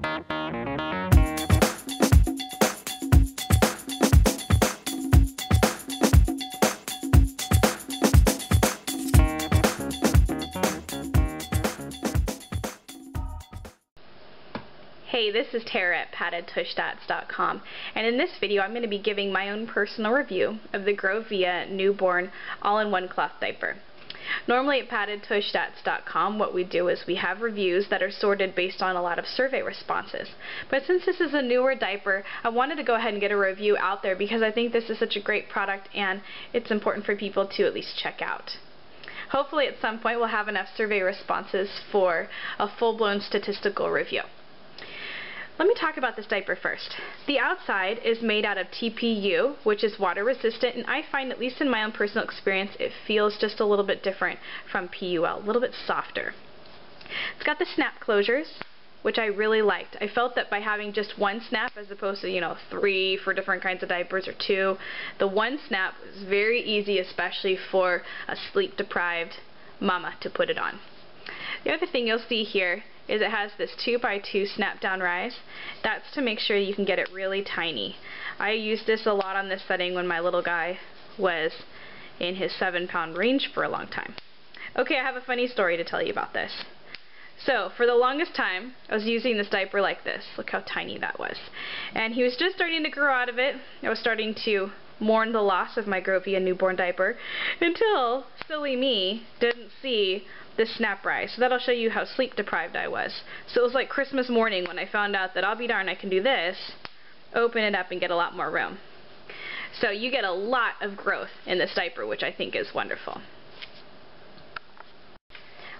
Hey, this is Tara at PaddedTushStats.com, and in this video I'm going to be giving my own personal review of the Grovia Newborn All-in-One Cloth Diaper. Normally at PaddedTushStats.com what we do is we have reviews that are sorted based on a lot of survey responses. But since this is a newer diaper, I wanted to go ahead and get a review out there because I think this is such a great product and it's important for people to at least check out. Hopefully at some point we'll have enough survey responses for a full-blown statistical review. Let me talk about this diaper first. The outside is made out of TPU, which is water resistant, and I find, at least in my own personal experience, it feels just a little bit different from PUL, a little bit softer. It's got the snap closures, which I really liked. I felt that by having just one snap as opposed to, 3 for different kinds of diapers or 2, the one snap was very easy, especially for a sleep-deprived mama to put it on. The other thing you'll see here is it has this 2x2 snap down rise. That's to make sure you can get it really tiny. I used this a lot on this setting when my little guy was in his 7-pound range for a long time. Okay, I have a funny story to tell you about this. So, for the longest time, I was using this diaper like this. Look how tiny that was. And he was just starting to grow out of it. I was starting to mourn the loss of my Grovia newborn diaper until silly me didn't see the snap rise. So that'll show you how sleep deprived I was. So it was like Christmas morning when I found out that I'll be darned I can do this, open it up and get a lot more room. So you get a lot of growth in this diaper, which I think is wonderful.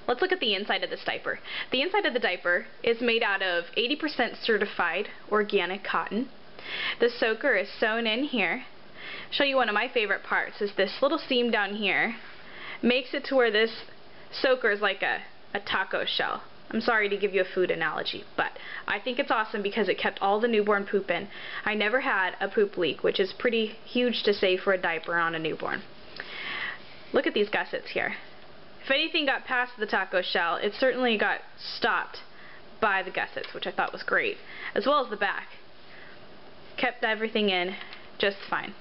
Let's look at the inside of this diaper. The inside of the diaper is made out of 80% certified organic cotton. The soaker is sewn in here. Show you one of my favorite parts is this little seam down here makes it to where this soaker is like a taco shell. I'm sorry to give you a food analogy, but I think it's awesome because it kept all the newborn poop in. I never had a poop leak, which is pretty huge to say for a diaper on a newborn. Look at these gussets here. If anything got past the taco shell, it certainly got stopped by the gussets, which I thought was great, as well as the back. Kept everything in just fine.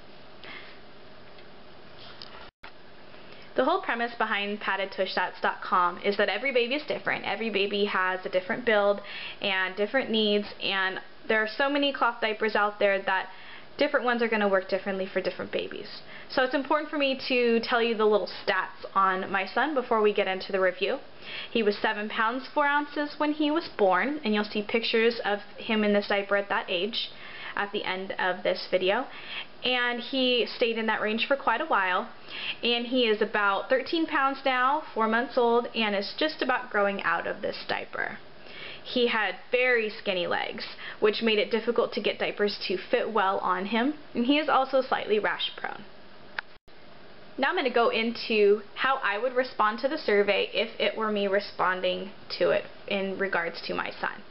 The whole premise behind PaddedTushStats.com is that every baby is different. Every baby has a different build and different needs, and there are so many cloth diapers out there that different ones are going to work differently for different babies. So it's important for me to tell you the little stats on my son before we get into the review. He was 7 pounds 4 ounces when he was born, and you'll see pictures of him in this diaper at that age at the end of this video. And he stayed in that range for quite a while, and he is about 13 pounds now, 4 months old, and is just about growing out of this diaper. He had very skinny legs, which made it difficult to get diapers to fit well on him, and he is also slightly rash prone. Now I'm going to go into how I would respond to the survey if it were me responding to it in regards to my son.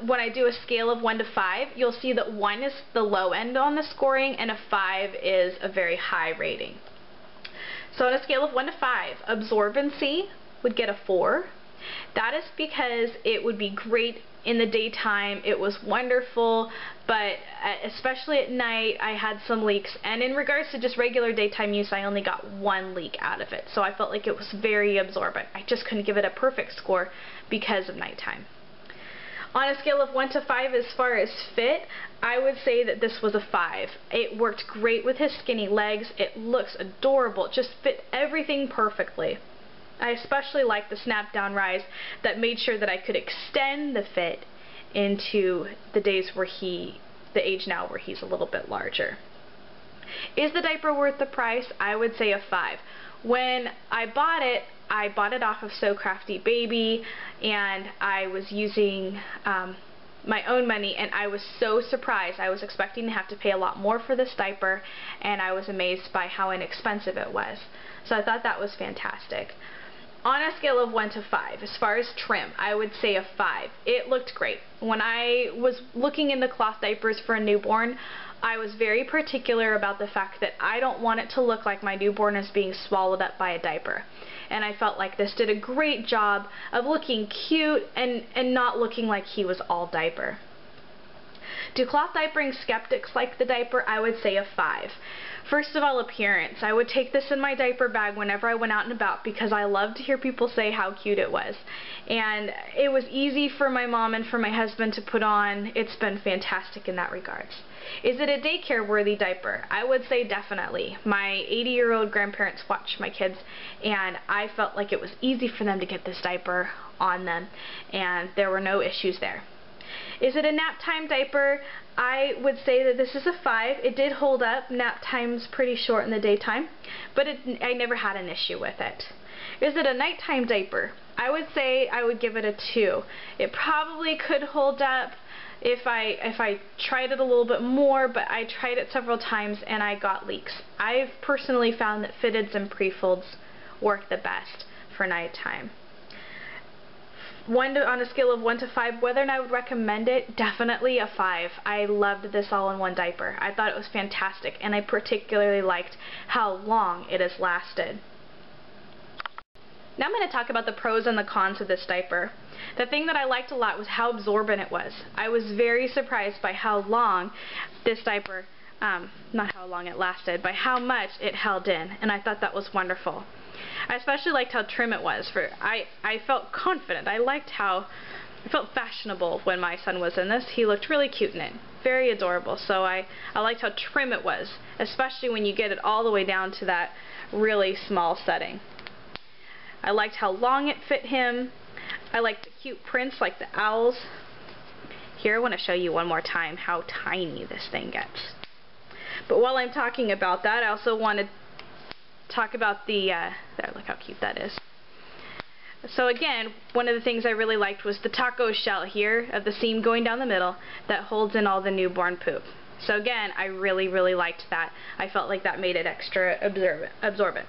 When I do a scale of 1 to 5, you'll see that 1 is the low end on the scoring and a 5 is a very high rating. So on a scale of 1 to 5, absorbency would get a 4. That is because it would be great in the daytime, it was wonderful, but especially at night I had some leaks, and in regards to just regular daytime use I only got 1 leak out of it, so I felt like it was very absorbent. I just couldn't give it a perfect score because of nighttime. On a scale of 1 to 5 as far as fit, I would say that this was a 5. It worked great with his skinny legs, it looks adorable, it just fit everything perfectly. I especially liked the snap down rise that made sure that I could extend the fit into the days where the age now where he's a little bit larger. Is the diaper worth the price? I would say a 5. When I bought it off of So Crafty Baby, and I was using my own money, and I was so surprised. I was expecting to have to pay a lot more for this diaper, and I was amazed by how inexpensive it was. So I thought that was fantastic. On a scale of 1 to 5, as far as trim, I would say a 5. It looked great. When I was looking into cloth diapers for a newborn, I was very particular about the fact that I don't want it to look like my newborn is being swallowed up by a diaper. and I felt like this did a great job of looking cute and not looking like he was all diaper. Do cloth diapering skeptics like the diaper? I would say a 5. First of all, appearance. I would take this in my diaper bag whenever I went out and about because I loved to hear people say how cute it was. And it was easy for my mom and for my husband to put on. It's been fantastic in that regards. Is it a daycare worthy diaper? I would say definitely. My 80-year-old grandparents watched my kids, and I felt like it was easy for them to get this diaper on them, and there were no issues there. Is it a nap time diaper? I would say that this is a 5. It did hold up. Nap time's pretty short in the daytime, but I never had an issue with it. Is it a nighttime diaper? I would say I would give it a 2. It probably could hold up if I tried it a little bit more, but I tried it several times and I got leaks. I've personally found that fitteds and pre-folds work the best for nighttime. On a scale of 1 to 5, whether or not I would recommend it, definitely a 5. I loved this all-in-one diaper. I thought it was fantastic, and I particularly liked how long it has lasted. Now I'm going to talk about the pros and the cons of this diaper. The thing that I liked a lot was how absorbent it was. I was very surprised by how long this diaper, not how long it lasted, by how much it held in, and I thought that was wonderful. I especially liked how trim it was. I felt confident. I felt fashionable when my son was in this. He looked really cute in it. Very adorable. So I liked how trim it was, especially when you get it all the way down to that really small setting. I liked how long it fit him. I liked the cute prints like the owls. Here I want to show you one more time how tiny this thing gets. But while I'm talking about that, I also want to talk about the, there, look how cute that is. So again, one of the things I really liked was the taco shell here of the seam going down the middle that holds in all the newborn poop. So again, I really liked that. I felt like that made it extra absorbent.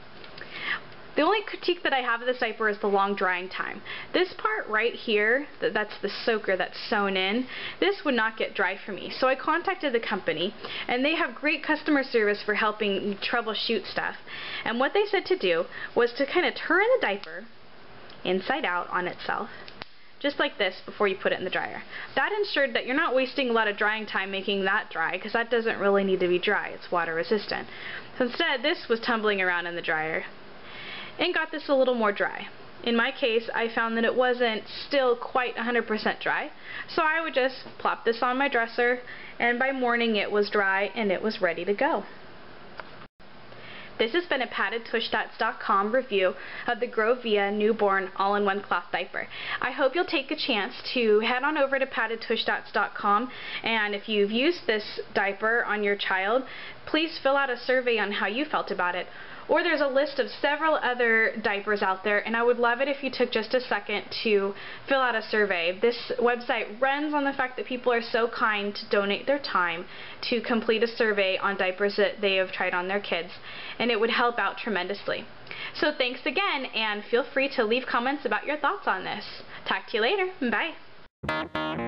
The only critique that I have of this diaper is the long drying time. This part right here, that's the soaker that's sewn in, this would not get dry for me. So I contacted the company, and they have great customer service for helping troubleshoot stuff. And what they said to do was to kind of turn the diaper inside out on itself, just like this, before you put it in the dryer. That ensured that you're not wasting a lot of drying time making that dry, because that doesn't really need to be dry. It's water resistant. So instead, this was tumbling around in the dryer and got this a little more dry. In my case, I found that it wasn't still quite 100% dry, so I would just plop this on my dresser, and by morning it was dry and it was ready to go. This has been a PaddedTushDots.com review of the Grovia Newborn All-in-One Cloth Diaper. I hope you'll take a chance to head on over to PaddedTushDots.com, and if you've used this diaper on your child, please fill out a survey on how you felt about it. Or there's a list of several other diapers out there, and I would love it if you took just a second to fill out a survey. This website runs on the fact that people are so kind to donate their time to complete a survey on diapers that they have tried on their kids, and it would help out tremendously. So thanks again, and feel free to leave comments about your thoughts on this. Talk to you later. Bye.